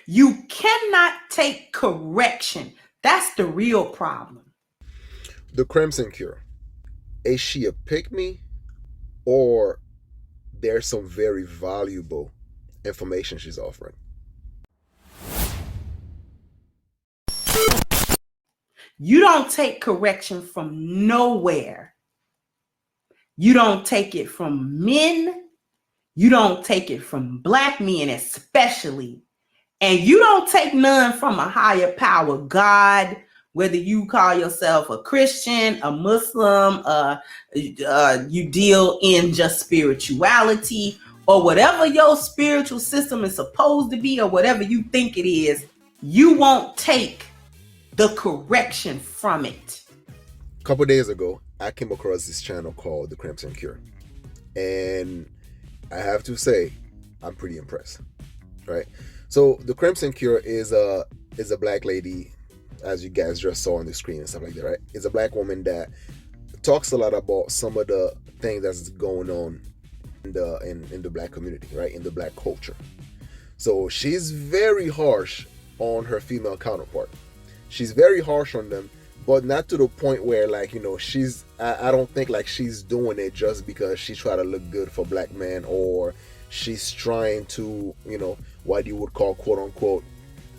You cannot take correction. That's the real problem. The Crimson Cure. Is she a pick me, or there's some very valuable information she's offering? You don't take correction from nowhere. You don't take it from men. You don't take it from black men, especially. And you don't take none from a higher power, God, whether you call yourself a Christian, a Muslim, you deal in just spirituality, or whatever your spiritual system is supposed to be, or whatever you think it is, you won't take the correction from it. A couple days ago, I came across this channel called The Crimson Cure. And I have to say, I'm pretty impressed. Right? So the Crimson Cure is a black lady, as you guys just saw on the screen and stuff like that, right? It's a black woman that talks a lot about some of the things that's going on in the black community, right? In the black culture. So she's very harsh on her female counterpart. She's very harsh on them, but not to the point where, like, she's I don't think like she's doing it just because she try to look good for black men, or she's trying to, what you would call, quote unquote,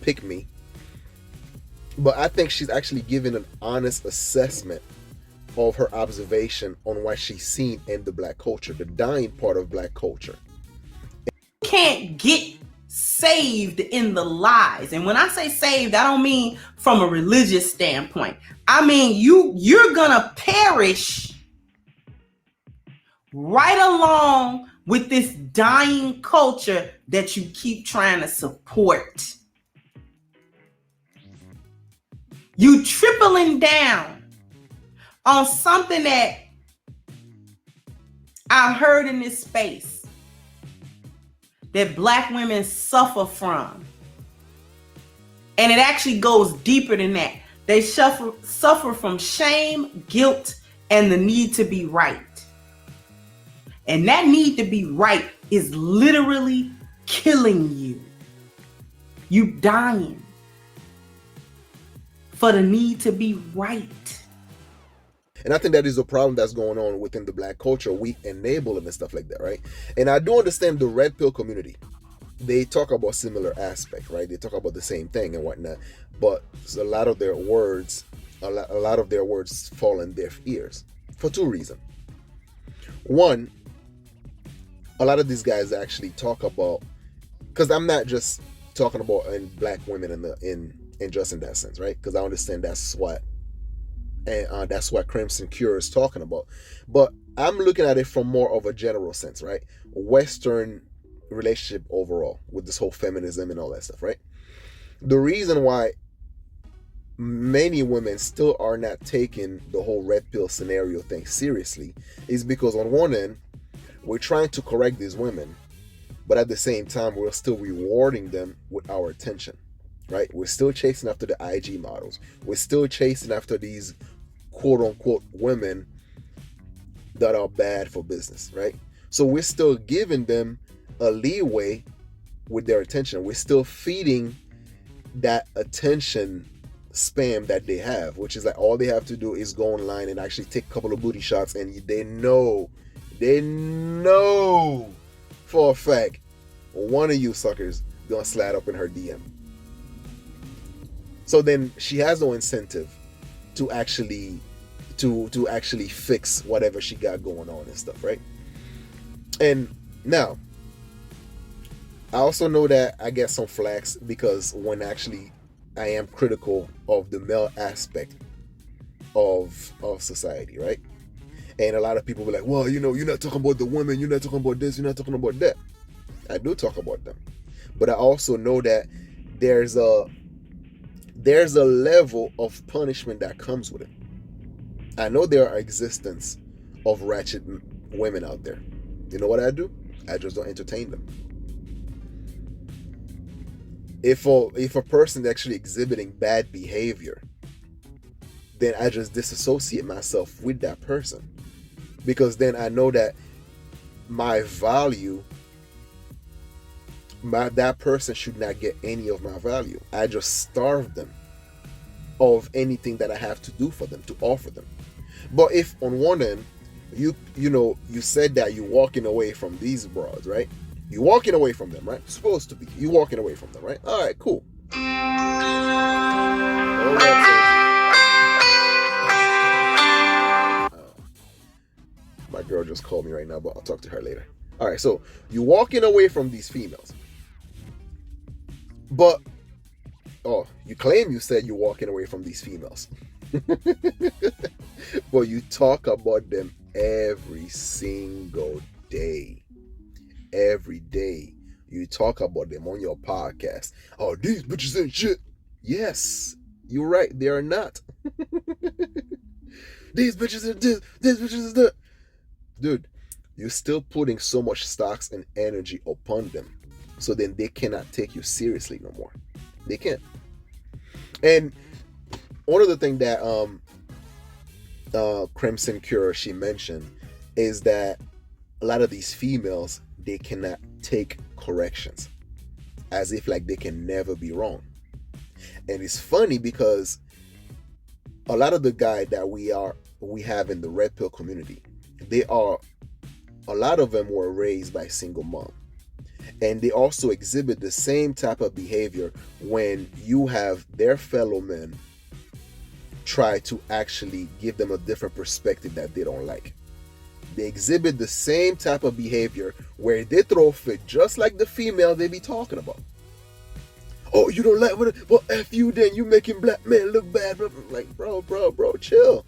pick me. But I think she's actually giving an honest assessment of her observation on what she's seen in the black culture, the dying part of black culture. You can't get saved in the lies. And when I say saved, I don't mean from a religious standpoint. I mean you're gonna perish right along with this dying culture that you keep trying to support. You tripling down on something that I've heard in this space that black women suffer from. And it actually goes deeper than that. They suffer from shame, guilt, and the need to be right. And that need to be right is literally killing you. You dying for the need to be right. And I think that is a problem that's going on within the black culture. We enable it and stuff like that, right? And I do understand the red pill community. They talk about similar aspects, right? They talk about the same thing and whatnot. But a lot of their words fall in deaf ears for two reasons. One, a lot of these guys actually talk about, because I'm not just talking about in black women in just in that sense, right? Because I understand that's what Crimson Cure is talking about. But I'm looking at it from more of a general sense, right? Western relationship overall with this whole feminism and all that stuff, right? The reason why many women still are not taking the whole red pill scenario thing seriously is because on one end, we're trying to correct these women, but at the same time, we're still rewarding them with our attention, right? We're still chasing after the IG models. We're still chasing after these quote unquote women that are bad for business, right? So we're still giving them a leeway with their attention. We're still feeding that attention spam that they have, which is like all they have to do is go online and actually take a couple of booty shots, and they know for a fact one of you suckers gonna slide up in her DM. So then she has no incentive to actually fix whatever she got going on and stuff, right? And now I also know that I get some flax because when actually I am critical of the male aspect of society, right? And a lot of people be like, well, you're not talking about the women, you're not talking about this, you're not talking about that. I do talk about them. But I also know that there's a level of punishment that comes with it. I know there are existence of ratchet women out there. You know what I do? I just don't entertain them. If a person is actually exhibiting bad behavior, then I just disassociate myself with that person, because then I know that my value that person should not get any of my value. I just starve them of anything that I have to do for them, to offer them. But if on one end, you said that you're walking away from these broads, right? You're walking away from them, right? Supposed to be. You're walking away from them, right? All right, cool. Hold my girl just called me right now, but I'll talk to her later. All right, so you're walking away from these females, but you claim you said you're walking away from these females, but you talk about them every single day. Every day you talk about them on your podcast. Oh, these bitches ain't shit. Yes, you're right. They are not. These bitches are this. These bitches are that. Dude, you're still putting so much stocks and energy upon them, so then they cannot take you seriously no more. They can't. And one of the things that Crimson Cure, she mentioned, is that a lot of these females, they cannot take corrections, as if like they can never be wrong. And it's funny because a lot of the guys that we have in the red pill community, a lot of them were raised by single mom, and they also exhibit the same type of behavior when you have their fellow men try to actually give them a different perspective that they don't like. They exhibit the same type of behavior where they throw fit just like the female they be talking about. Oh, you don't like what? Well, F you then, you making black men look bad. Like, bro, chill.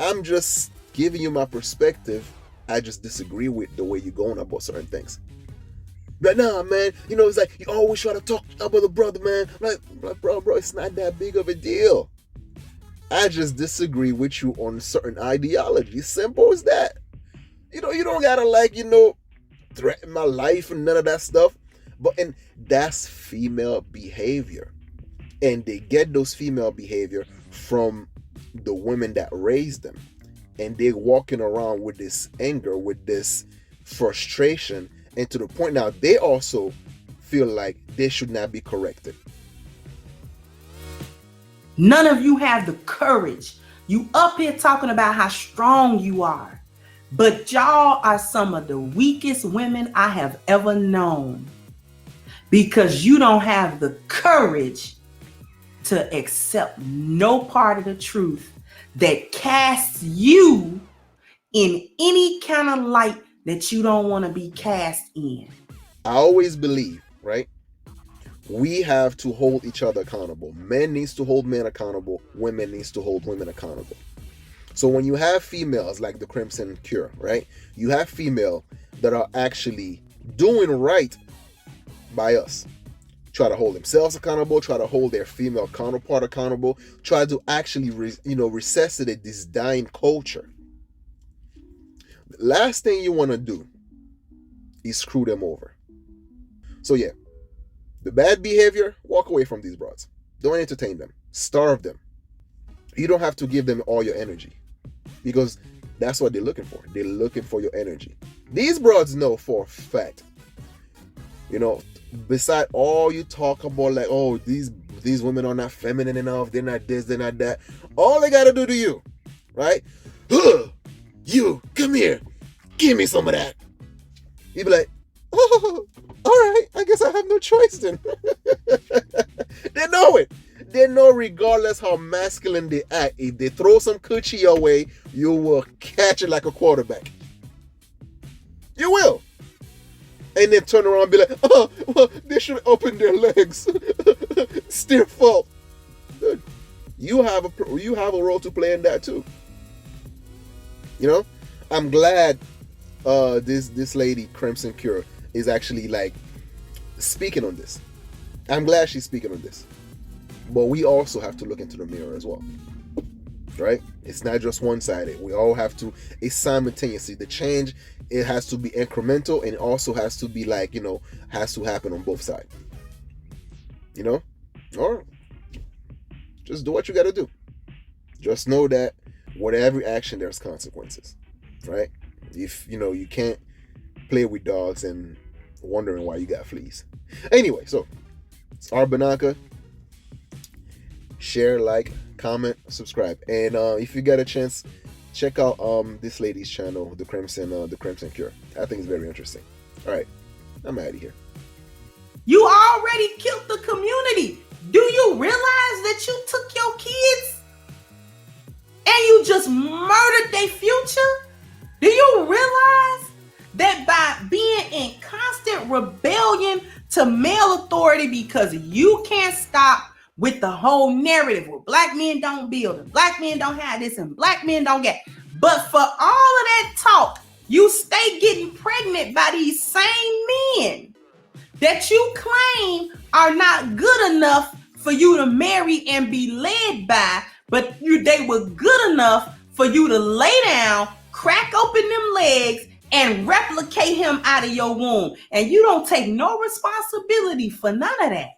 I'm just giving you my perspective. I just disagree with the way you're going about certain things. But nah, man, it's like you always try to talk about the brother, man. Like bro, it's not that big of a deal. I just disagree with you on certain ideologies. Simple as that. You don't gotta threaten my life and none of that stuff. And that's female behavior. And they get those female behavior from the women that raised them. And they're walking around with this anger, with this frustration, and to the point now they also feel like they should not be corrected. None of you have the courage. You up here talking about how strong you are, but y'all are some of the weakest women I have ever known, because you don't have the courage to accept no part of the truth that casts you in any kind of light that you don't want to be cast in. I always believe, right? We have to hold each other accountable. Men needs to hold men accountable. Women needs to hold women accountable. So when you have females like the Crimson Cure, right? You have female that are actually doing right by us. Try to hold themselves accountable, try to hold their female counterpart accountable, try to actually resuscitate this dying culture. The last thing you want to do is screw them over. So yeah, the bad behavior, walk away from these broads. Don't entertain them. Starve them. You don't have to give them all your energy, because that's what they're looking for. They're looking for your energy. These broads know for a fact, beside all you talk about, like, oh, these women are not feminine enough, they're not this, they're not that. All they gotta do to you, right? You, come here, give me some of that. You be like, oh, all right, I guess I have no choice then. They know it. They know regardless how masculine they act, if they throw some coochie your way, you will catch it like a quarterback. You will. And then turn around and be like, oh, well, they should open their legs. It's their fault. Dude, you have a role to play in that too. I'm glad this lady Crimson Cure is actually like speaking on this. I'm glad she's speaking on this. But we also have to look into the mirror as well. Right? It's not just one-sided. We all have to, it's simultaneously. The change, it has to be incremental, and it also has to be like, has to happen on both sides. Or just do what you got to do. Just know that with every action, there's consequences. Right? If, you can't play with dogs and wondering why you got fleas. Anyway, so it's Arbanaka. Share, like, comment, subscribe, and if you get a chance, check out this lady's channel, the Crimson Cure. I think it's very interesting. All right, I'm out of here. You already killed the community. Do you realize that you took your kids and you just murdered their future? Do you realize that by being in constant rebellion to male authority because you can't stop with the whole narrative where black men don't build and black men don't have this and black men don't get, but for all of that talk, you stay getting pregnant by these same men that you claim are not good enough for you to marry and be led by, but they were good enough for you to lay down, crack open them legs, and replicate him out of your womb. And you don't take no responsibility for none of that.